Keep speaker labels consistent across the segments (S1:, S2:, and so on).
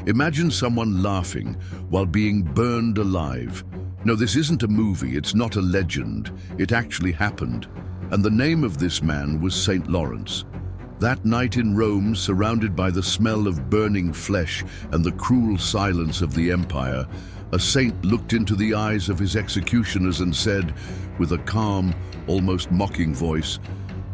S1: Imagine someone laughing while being burned alive. No, this isn't a movie, it's not a legend. It actually happened. And the name of this man was St. Lawrence. That night in Rome, surrounded by the smell of burning flesh and the cruel silence of the empire, a saint looked into the eyes of his executioners and said, with a calm, almost mocking voice,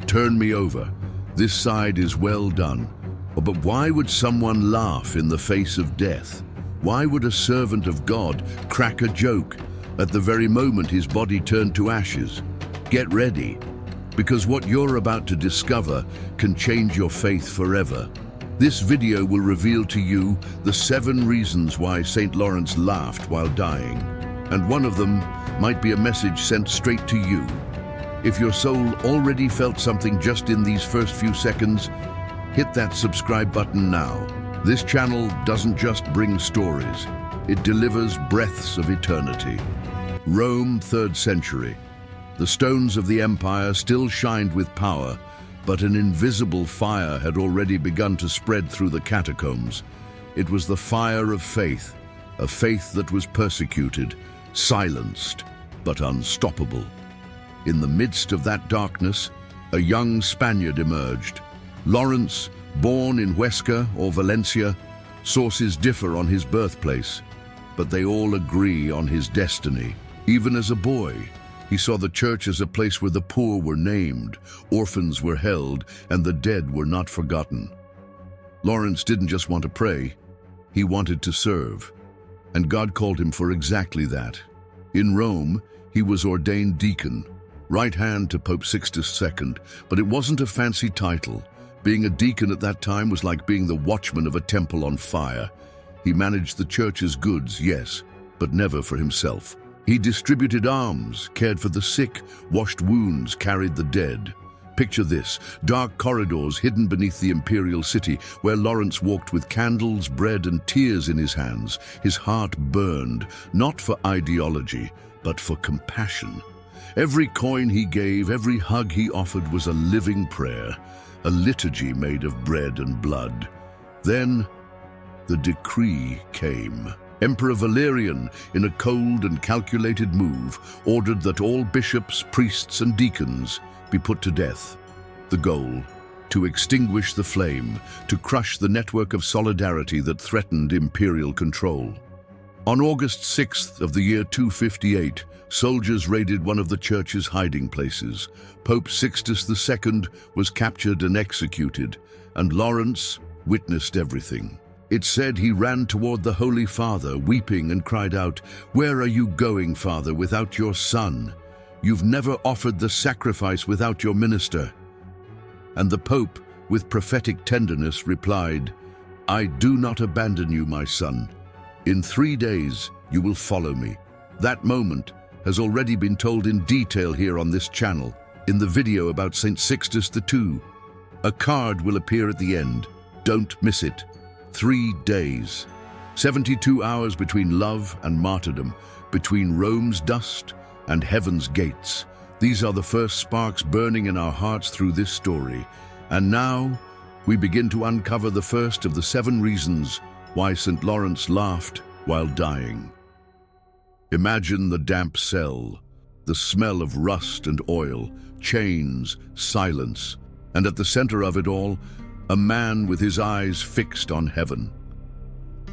S1: "Turn me over. This side is well done." But why would someone laugh in the face of death? Why would a servant of God crack a joke at the very moment his body turned to ashes? Get ready, because what you're about to discover can change your faith forever. This video will reveal to you the 7 reasons why St. Lawrence laughed while dying, and one of them might be a message sent straight to you. If your soul already felt something just in these first few seconds, hit that subscribe button now. This channel doesn't just bring stories, it delivers breaths of eternity. Rome, 3rd century. The stones of the empire still shined with power, but an invisible fire had already begun to spread through the catacombs. It was the fire of faith, a faith that was persecuted, silenced, but unstoppable. In the midst of that darkness, a young Spaniard emerged. Lawrence, born in Huesca or Valencia, sources differ on his birthplace, but they all agree on his destiny. Even as a boy, he saw the church as a place where the poor were named, orphans were held, and the dead were not forgotten. Lawrence didn't just want to pray, he wanted to serve. And God called him for exactly that. In Rome, he was ordained deacon, right hand to Pope Sixtus II, but it wasn't a fancy title. Being a deacon at that time was like being the watchman of a temple on fire. He managed the church's goods, yes, but never for himself. He distributed alms, cared for the sick, washed wounds, carried the dead. Picture this, dark corridors hidden beneath the imperial city, where Lawrence walked with candles, bread, and tears in his hands. His heart burned, not for ideology, but for compassion. Every coin he gave, every hug he offered was a living prayer, a liturgy made of bread and blood. Then, the decree came. Emperor Valerian, in a cold and calculated move, ordered that all bishops, priests, and deacons be put to death. The goal: to extinguish the flame, to crush the network of solidarity that threatened imperial control. On August 6th of the year 258, soldiers raided one of the church's hiding places. Pope Sixtus II was captured and executed, and Lawrence witnessed everything. It's said he ran toward the Holy Father, weeping, and cried out, "Where are you going, Father, without your son? You've never offered the sacrifice without your minister." And the Pope, with prophetic tenderness, replied, "I do not abandon you, my son. In 3 days, you will follow me." That moment has already been told in detail here on this channel, in the video about St. Sixtus II. A card will appear at the end. Don't miss it. 3 days. 72 hours between love and martyrdom, between Rome's dust and heaven's gates. These are the first sparks burning in our hearts through this story. And now, we begin to uncover the first of the 7 reasons why St. Lawrence laughed while dying. Imagine the damp cell, the smell of rust and oil, chains, silence, and at the center of it all, a man with his eyes fixed on heaven.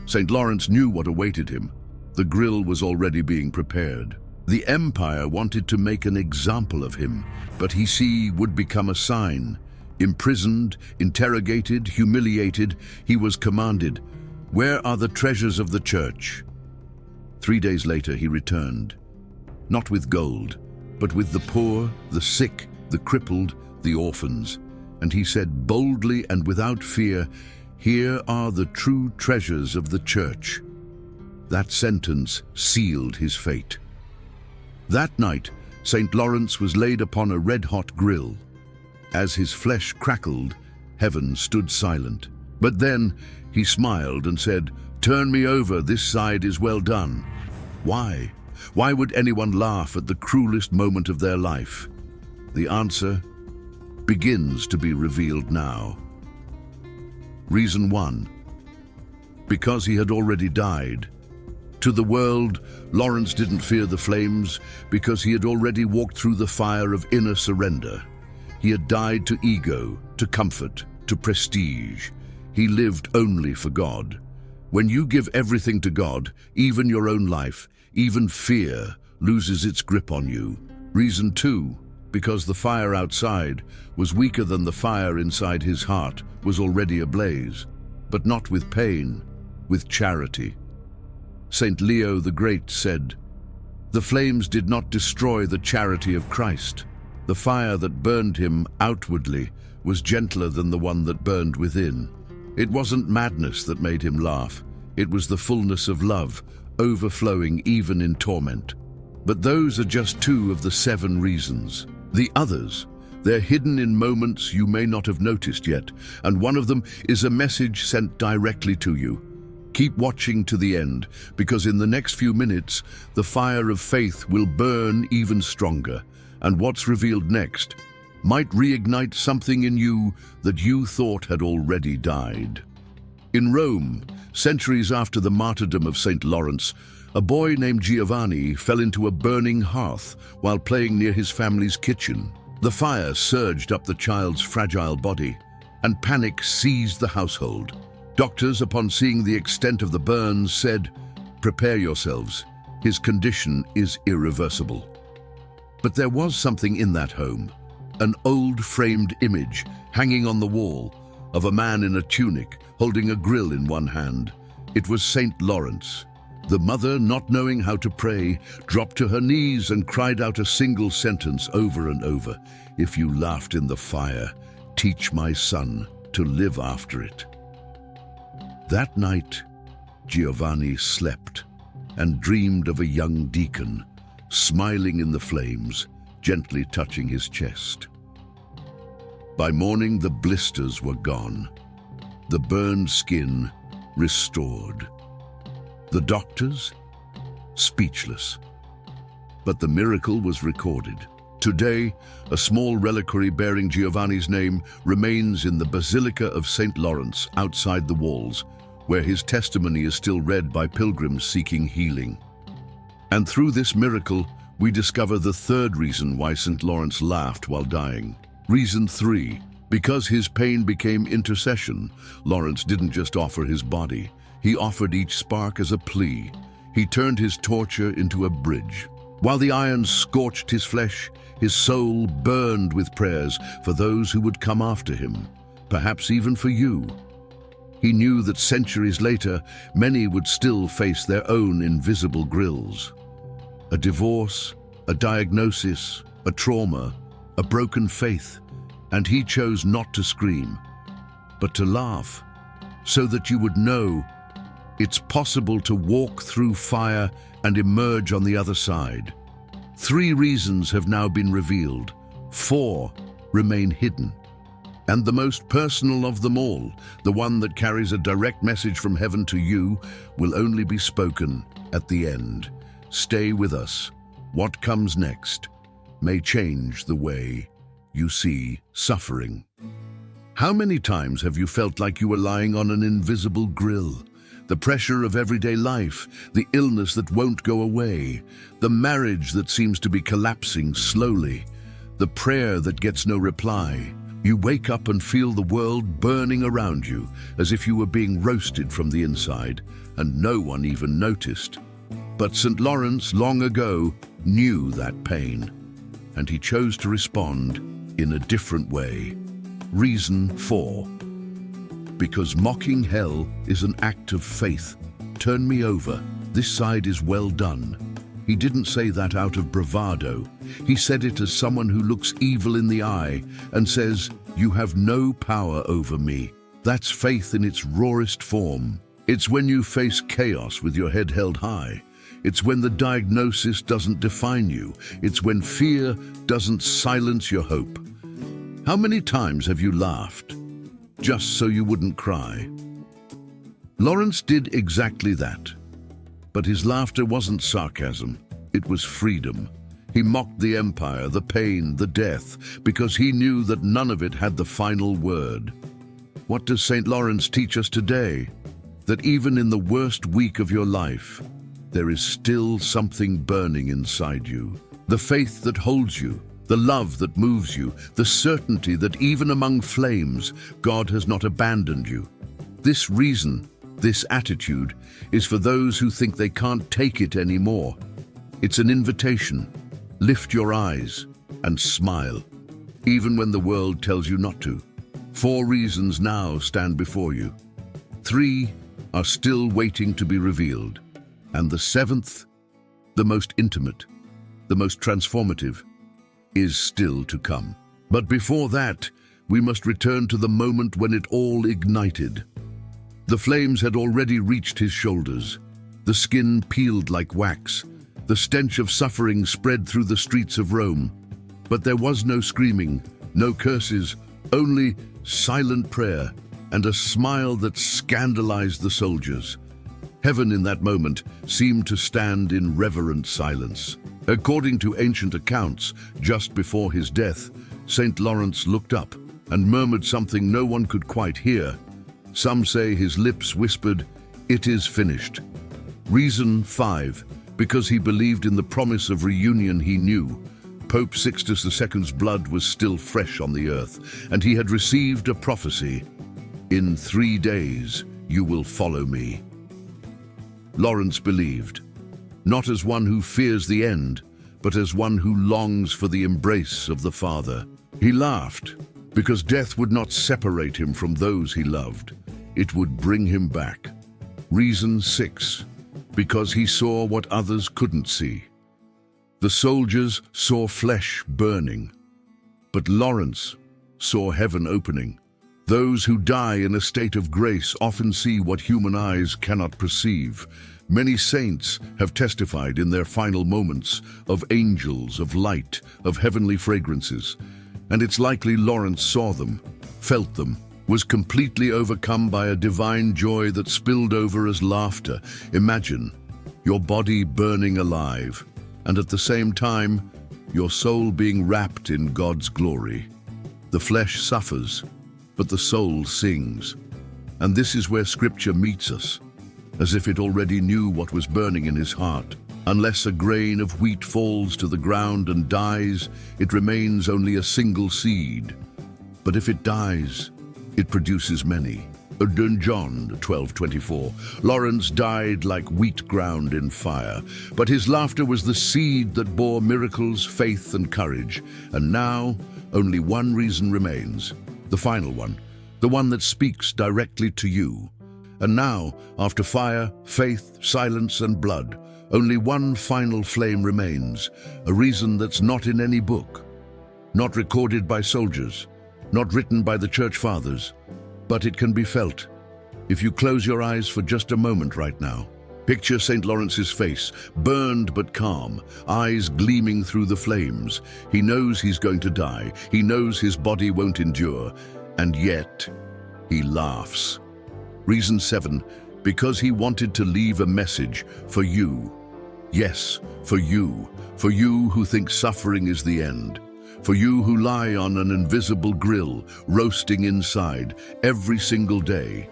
S1: St. Lawrence knew what awaited him. The grill was already being prepared. The empire wanted to make an example of him, but he would become a sign. Imprisoned, interrogated, humiliated, he was commanded, "Where are the treasures of the church?" 3 days later he returned, not with gold, but with the poor, the sick, the crippled, the orphans. And he said boldly and without fear, "Here are the true treasures of the church." That sentence sealed his fate. That night, St. Lawrence was laid upon a red-hot grill. As his flesh crackled, heaven stood silent. But then he smiled and said, "Turn me over, this side is well done." Why? Why would anyone laugh at the cruelest moment of their life? The answer begins to be revealed now. Reason 1. because he had already died. To the world, Lawrence didn't fear the flames because he had already walked through the fire of inner surrender. He had died to ego, to comfort, to prestige. He lived only for God. When you give everything to God, even your own life, even fear loses its grip on you. Reason 2, because the fire outside was weaker than the fire inside his heart was already ablaze, but not with pain, with charity. Saint Leo the Great said, "The flames did not destroy the charity of Christ. The fire that burned him outwardly was gentler than the one that burned within." It wasn't madness that made him laugh. It was the fullness of love, overflowing even in torment. But those are just 2 of the 7 reasons. The others, they're hidden in moments you may not have noticed yet, and one of them is a message sent directly to you. Keep watching to the end, because in the next few minutes, the fire of faith will burn even stronger, and what's revealed next might reignite something in you that you thought had already died. In Rome, centuries after the martyrdom of St. Lawrence, a boy named Giovanni fell into a burning hearth while playing near his family's kitchen. The fire surged up the child's fragile body, and panic seized the household. Doctors, upon seeing the extent of the burns, said, "Prepare yourselves. His condition is irreversible." But there was something in that home, an old framed image hanging on the wall of a man in a tunic holding a grill in one hand. It was St. Lawrence. The mother, not knowing how to pray, dropped to her knees and cried out a single sentence over and over, "If you laughed in the fire, teach my son to live after it." That night, Giovanni slept and dreamed of a young deacon, smiling in the flames, gently touching his chest. By morning, the blisters were gone, the burned skin restored. The doctors, speechless. But the miracle was recorded. Today, a small reliquary bearing Giovanni's name remains in the Basilica of St. Lawrence outside the walls, where his testimony is still read by pilgrims seeking healing. And through this miracle, we discover the 3rd reason why St. Lawrence laughed while dying. Reason 3, because his pain became intercession, Lawrence didn't just offer his body. He offered each spark as a plea. He turned his torture into a bridge. While the irons scorched his flesh, his soul burned with prayers for those who would come after him, perhaps even for you. He knew that centuries later, many would still face their own invisible grills. A divorce, a diagnosis, a trauma, a broken faith, and he chose not to scream, but to laugh, so that you would know it's possible to walk through fire and emerge on the other side. 3 reasons have now been revealed. 4 remain hidden. And the most personal of them all, the one that carries a direct message from heaven to you, will only be spoken at the end. Stay with us. What comes next may change the way you see suffering. How many times have you felt like you were lying on an invisible grill? The pressure of everyday life, the illness that won't go away, the marriage that seems to be collapsing slowly, the prayer that gets no reply. You wake up and feel the world burning around you, as if you were being roasted from the inside, and no one even noticed. But St. Lawrence, long ago, knew that pain, and he chose to respond in a different way. Reason 4. Because mocking hell is an act of faith. Turn me over. This side is well done. He didn't say that out of bravado. He said it as someone who looks evil in the eye and says, "You have no power over me." That's faith in its rawest form. It's when you face chaos with your head held high. It's when the diagnosis doesn't define you. It's when fear doesn't silence your hope. How many times have you laughed just so you wouldn't cry? Lawrence did exactly that. But his laughter wasn't sarcasm, it was freedom. He mocked the empire, the pain, the death, because he knew that none of it had the final word. What does St. Lawrence teach us today? that even in the worst week of your life, there is still something burning inside you. The faith that holds you, the love that moves you, the certainty that even among flames, God has not abandoned you. This reason, this attitude, is for those who think they can't take it anymore. It's an invitation. Lift your eyes and smile, even when the world tells you not to. 4 reasons now stand before you. 3 are still waiting to be revealed. And the 7th, the most intimate, the most transformative, is still to come. But before that, we must return to the moment when it all ignited. The flames had already reached his shoulders. The skin peeled like wax. The stench of suffering spread through the streets of Rome. But there was no screaming, no curses, only silent prayer and a smile that scandalized the soldiers. Heaven in that moment seemed to stand in reverent silence. According to ancient accounts, just before his death, St. Lawrence looked up and murmured something no one could quite hear. Some say his lips whispered, "It is finished." Reason 5, because he believed in the promise of reunion he knew. Pope Sixtus II's blood was still fresh on the earth, and he had received a prophecy. "In 3 days you will follow me." Lawrence believed, not as one who fears the end, but as one who longs for the embrace of the Father. He laughed, because death would not separate him from those he loved. It would bring him back. Reason 6, because he saw what others couldn't see. The soldiers saw flesh burning, but Lawrence saw heaven opening. Those who die in a state of grace often see what human eyes cannot perceive. Many saints have testified in their final moments of angels, of light, of heavenly fragrances. And it's likely Lawrence saw them, felt them, was completely overcome by a divine joy that spilled over as laughter. Imagine your body burning alive, and at the same time, your soul being wrapped in God's glory. The flesh suffers, but the soul sings. And this is where Scripture meets us, as if it already knew what was burning in his heart. Unless a grain of wheat falls to the ground and dies, it remains only a single seed. But if it dies, it produces many. John 12:24. Lawrence died like wheat ground in fire, but his laughter was the seed that bore miracles, faith, and courage. And now, only one reason remains, the final one, the one that speaks directly to you. And now, after fire, faith, silence, and blood, only one final flame remains, a reason that's not in any book, not recorded by soldiers, not written by the church fathers, but it can be felt. If you close your eyes for just a moment right now, picture St. Lawrence's face, burned but calm, eyes gleaming through the flames. He knows he's going to die. He knows his body won't endure. And yet, he laughs. Reason 7, because he wanted to leave a message for you. Yes, for you who think suffering is the end. For you who lie on an invisible grill, roasting inside every single day.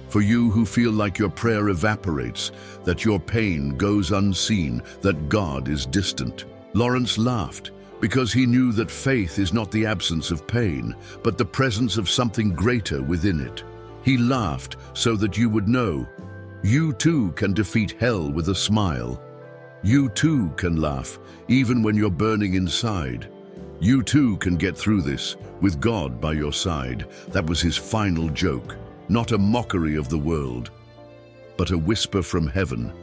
S1: For you who feel like your prayer evaporates, that your pain goes unseen, that God is distant. Lawrence laughed because he knew that faith is not the absence of pain, but the presence of something greater within it. He laughed so that you would know. You too can defeat hell with a smile. You too can laugh, even when you're burning inside. You too can get through this, with God by your side. That was his final joke, not a mockery of the world, but a whisper from heaven.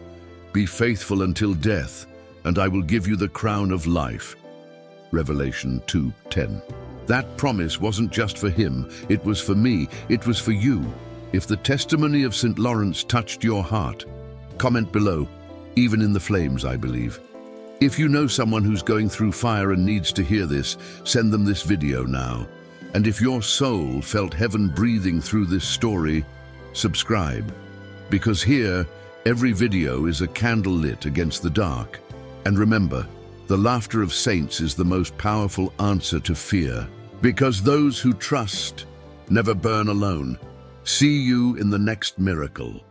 S1: Be faithful until death, and I will give you the crown of life. Revelation 2:10. That promise wasn't just for him, it was for me, it was for you. If the testimony of St. Lawrence touched your heart, comment below, even in the flames, I believe. If you know someone who's going through fire and needs to hear this, send them this video now. And if your soul felt heaven breathing through this story, subscribe. Because here, every video is a candle lit against the dark. And remember, the laughter of saints is the most powerful answer to fear. Because those who trust never burn alone. See you in the next miracle.